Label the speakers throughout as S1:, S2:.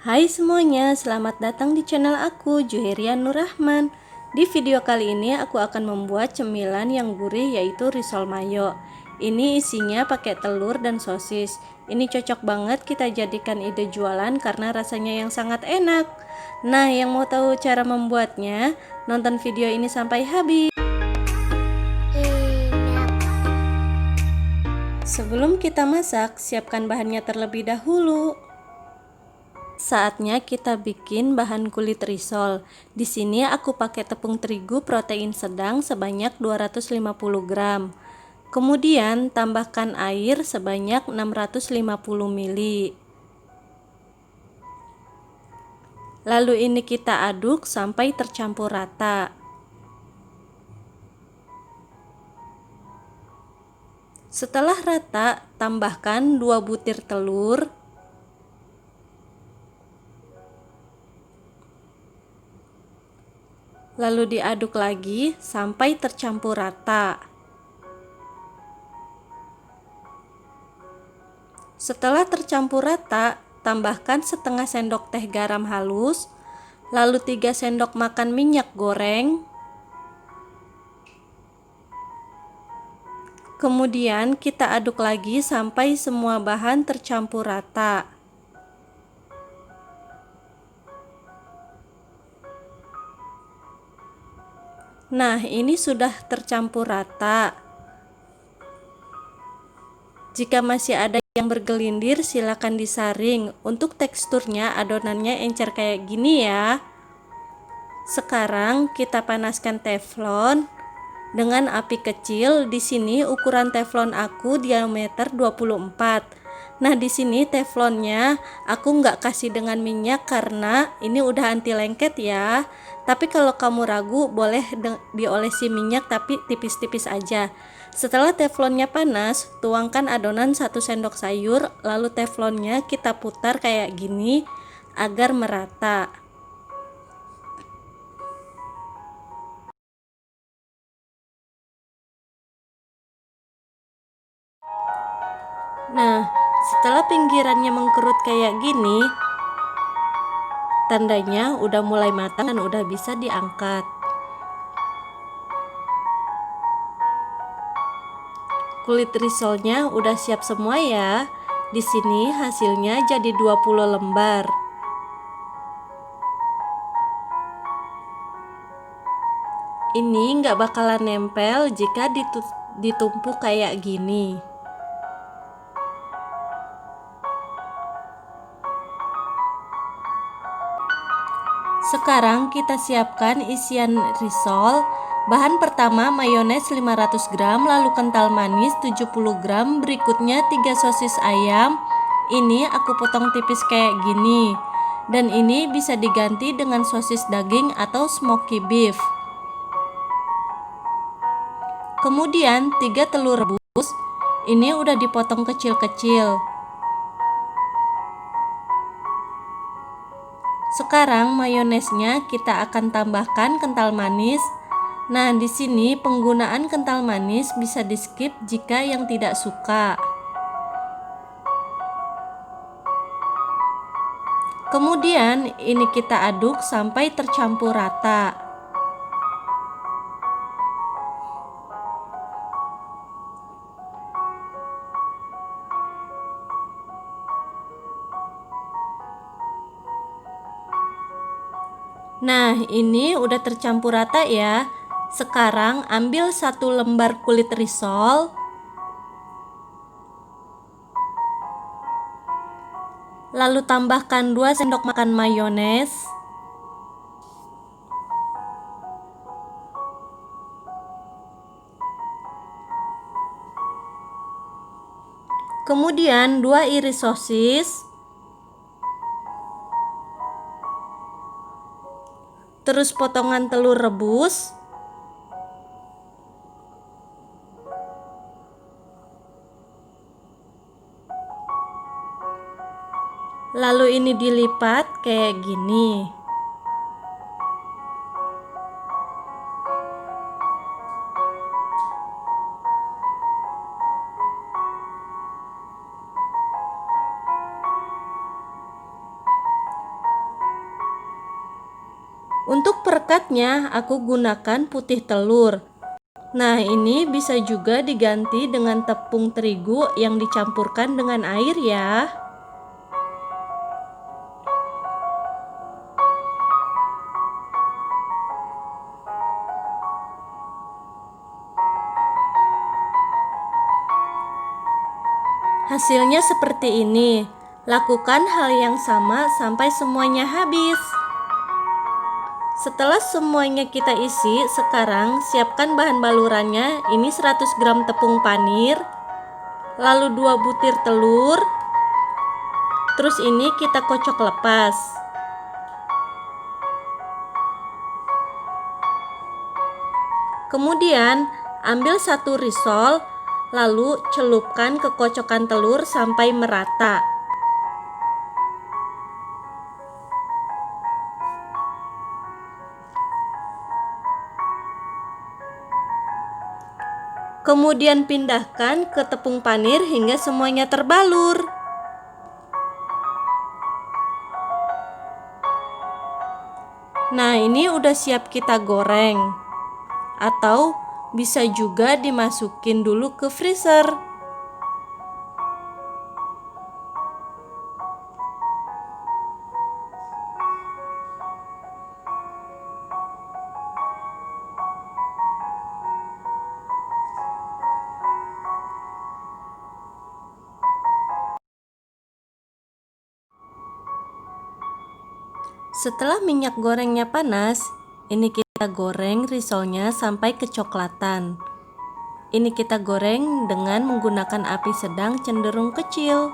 S1: Hai semuanya, selamat datang di channel aku, Juherian Nur Rahman. Di video kali ini aku akan membuat cemilan yang gurih yaitu risol mayo. Ini isinya pakai telur dan sosis. Ini cocok banget kita jadikan ide jualan karena rasanya yang sangat enak. Nah, yang mau tahu cara membuatnya, nonton video ini sampai habis. Sebelum kita masak, siapkan bahannya terlebih dahulu. Saatnya kita bikin bahan kulit risol. Di sini aku pakai tepung terigu protein sedang sebanyak 250 gram. Kemudian tambahkan air sebanyak 650 ml. Lalu ini kita aduk sampai tercampur rata. Setelah rata, tambahkan 2 butir telur. Lalu diaduk lagi sampai tercampur rata. Setelah tercampur rata, tambahkan setengah sendok teh garam halus, lalu 3 sendok makan minyak goreng. Kemudian kita aduk lagi sampai semua bahan tercampur rata. Nah, ini sudah tercampur rata. Jika masih ada yang bergelindir, silakan disaring. Untuk teksturnya adonannya encer kayak gini ya. Sekarang kita panaskan teflon dengan api kecil. Di sini ukuran teflon aku diameter 24. Nah, di sini teflonnya aku nggak kasih dengan minyak karena ini udah anti lengket ya. Tapi kalau kamu ragu boleh diolesi minyak tapi tipis-tipis aja. Setelah teflonnya panas, tuangkan adonan 1 sendok sayur, lalu teflonnya kita putar kayak gini agar merata. Nah, setelah pinggirannya mengkerut kayak gini, tandanya udah mulai matang dan udah bisa diangkat. Kulit risolnya udah siap semua ya. Di sini hasilnya jadi 20 lembar. Ini nggak bakalan nempel jika ditumpuk kayak gini. Sekarang kita siapkan isian risol. Bahan pertama mayones 500 gram, lalu kental manis 70 gram, berikutnya 3 sosis ayam. Ini aku potong tipis kayak gini. Dan ini bisa diganti dengan sosis daging atau smoky beef. Kemudian 3 telur rebus. Ini udah dipotong kecil-kecil. Sekarang mayonesnya kita akan tambahkan kental manis. Nah, di sini penggunaan kental manis bisa di-skip jika yang tidak suka. Kemudian ini kita aduk sampai tercampur rata. Nah, ini udah tercampur rata ya. Sekarang ambil 1 lembar kulit risol. Lalu tambahkan 2 sendok makan mayones. Kemudian 2 iris sosis. Terus potongan telur rebus. Lalu ini dilipat kayak gini. Untuk perekatnya aku gunakan putih telur. Nah, ini bisa juga diganti dengan tepung terigu yang dicampurkan dengan air ya. Hasilnya seperti ini. Lakukan hal yang sama sampai semuanya habis. Setelah semuanya kita isi, sekarang siapkan bahan balurannya. Ini 100 gram tepung panir, lalu 2 butir telur. Terus ini kita kocok lepas. Kemudian ambil 1 risol, lalu celupkan ke kocokan telur sampai merata. Kemudian pindahkan ke tepung panir hingga semuanya terbalur. Nah, ini udah siap kita goreng. Atau bisa juga dimasukin dulu ke freezer. Setelah minyak gorengnya panas, ini kita goreng risolnya sampai kecoklatan. Ini kita goreng dengan menggunakan api sedang cenderung kecil.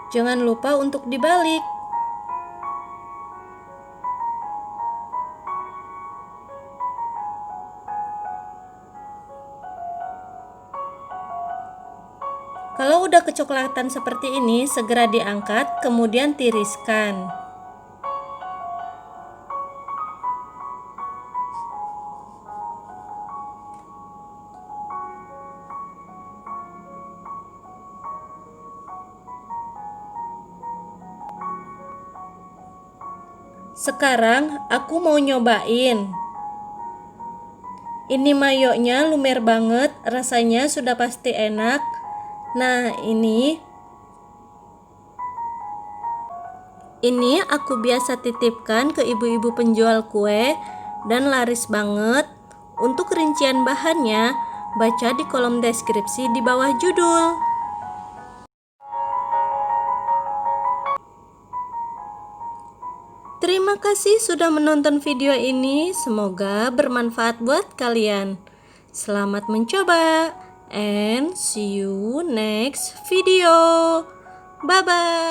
S1: Jangan lupa untuk dibalik. Kalau udah kecoklatan seperti ini, segera diangkat, kemudian tiriskan. Sekarang aku mau nyobain. Ini mayonya lumer banget, rasanya sudah pasti enak. Nah, ini aku biasa titipkan ke ibu-ibu penjual kue dan laris banget. Untuk rincian bahannya, baca di kolom deskripsi di bawah judul. Terima kasih sudah menonton video ini, semoga bermanfaat buat kalian. Selamat mencoba, and see you next video. Bye-bye.